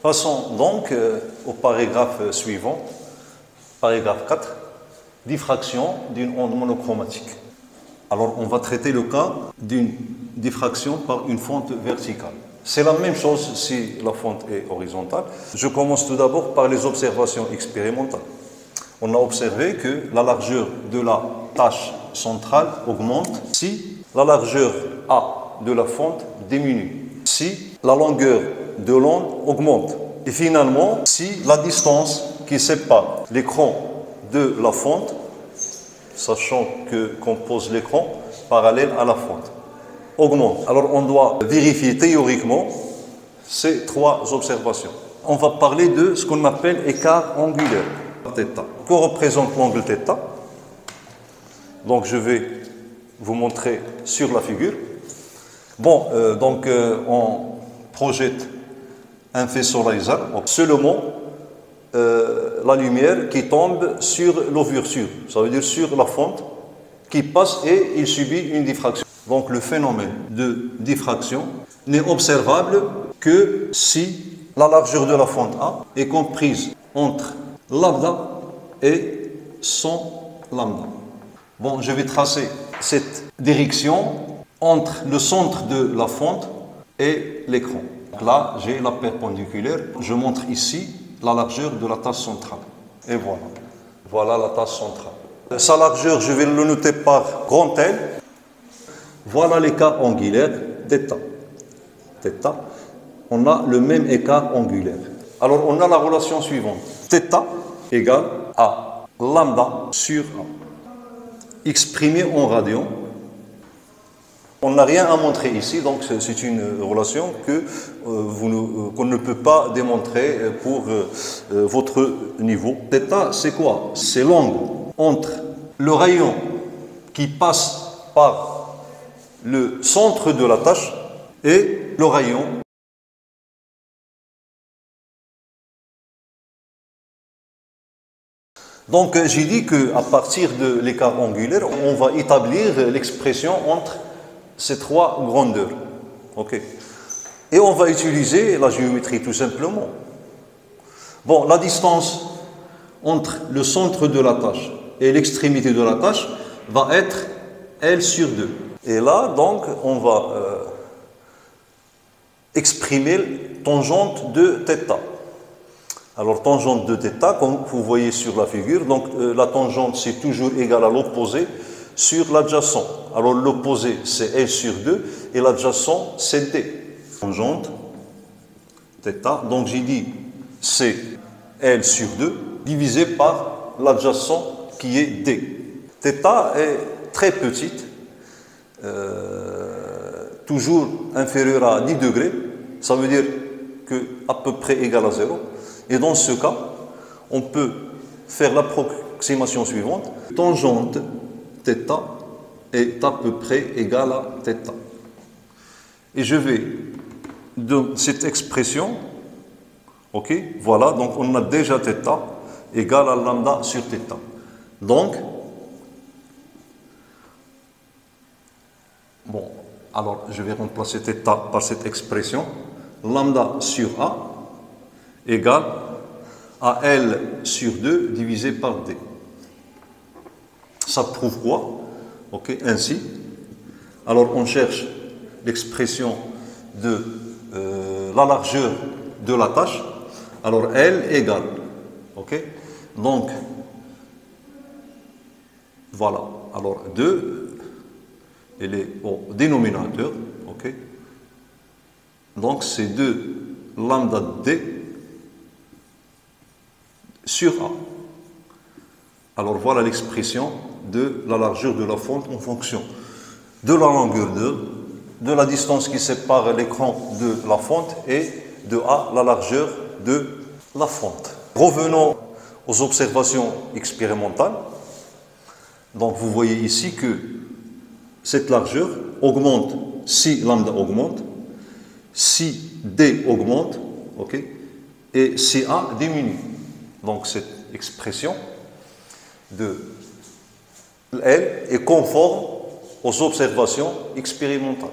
Passons donc au paragraphe suivant, paragraphe 4, diffraction d'une onde monochromatique. Alors, on va traiter le cas d'une diffraction par une fente verticale. C'est la même chose si la fente est horizontale. Je commence tout d'abord par les observations expérimentales. On a observé que la largeur de la tache centrale augmente si la largeur A de la fente diminue, si la longueur de l'onde augmente. Et finalement, si la distance qui sépare l'écran de la fente, sachant qu'on pose l'écran parallèle à la fente, augmente. Alors on doit vérifier théoriquement ces trois observations. On va parler de ce qu'on appelle écart angulaire, θ. Que représente l'angle θ? Donc je vais vous montrer sur la figure. Bon, on projette un faisceau laser, seulement la lumière qui tombe sur l'ouverture, ça veut dire sur la fente, qui passe et il subit une diffraction. Donc le phénomène de diffraction n'est observable que si la largeur de la fente A est comprise entre lambda et 100 lambda. Bon, je vais tracer cette direction entre le centre de la fente et l'écran. Là, j'ai la perpendiculaire. Je montre ici la largeur de la tache centrale. Et voilà. Voilà la tache centrale. Sa largeur, je vais le noter par grand L. Voilà l'écart angulaire θ. θ. On a le même écart angulaire. Alors, on a la relation suivante. θ égale à lambda sur A. Exprimé en radians. On n'a rien à montrer ici, donc c'est une relation qu'on ne peut pas démontrer pour votre niveau. Θ, c'est quoi? C'est l'angle entre le rayon qui passe par le centre de la tache et le rayon Donc j'ai dit qu'à partir de l'écart angulaire, on va établir l'expression entre ces trois grandeurs. Ok. Et on va utiliser la géométrie tout simplement. Bon, la distance entre le centre de la tache et l'extrémité de la tache va être L sur 2. Et là, donc, on va exprimer tangente de θ. Alors, tangente de θ, comme vous voyez sur la figure, donc la tangente, c'est toujours égal à l'opposé sur l'adjacent. Alors, l'opposé, c'est L sur 2, et l'adjacent, c'est D. Tangente θ, donc j'ai dit, c'est L sur 2, divisé par l'adjacent qui est D. θ est très petite, toujours inférieure à 10 degrés, ça veut dire que à peu près égal à 0. Et dans ce cas, on peut faire l'approximation suivante. Tangente θ est à peu près égale à θ. Et je vais de cette expression, ok, voilà, donc on a déjà θ égale à lambda sur θ. Donc, bon, alors je vais remplacer θ par cette expression. Lambda sur A égale à L sur 2 divisé par D. Ça prouve quoi? Ok, ainsi. Alors on cherche l'expression de la largeur de la tâche. Alors L égale. Ok, donc voilà. Alors 2, elle est au dénominateur. Ok, donc c'est 2 lambda D sur A. Alors voilà l'expression de la largeur de la fente en fonction de la longueur de la distance qui sépare l'écran de la fente et de A, la largeur de la fente. Revenons aux observations expérimentales. Donc vous voyez ici que cette largeur augmente si lambda augmente, si D augmente, ok, et si A diminue. Donc cette expression de L est conforme aux observations expérimentales.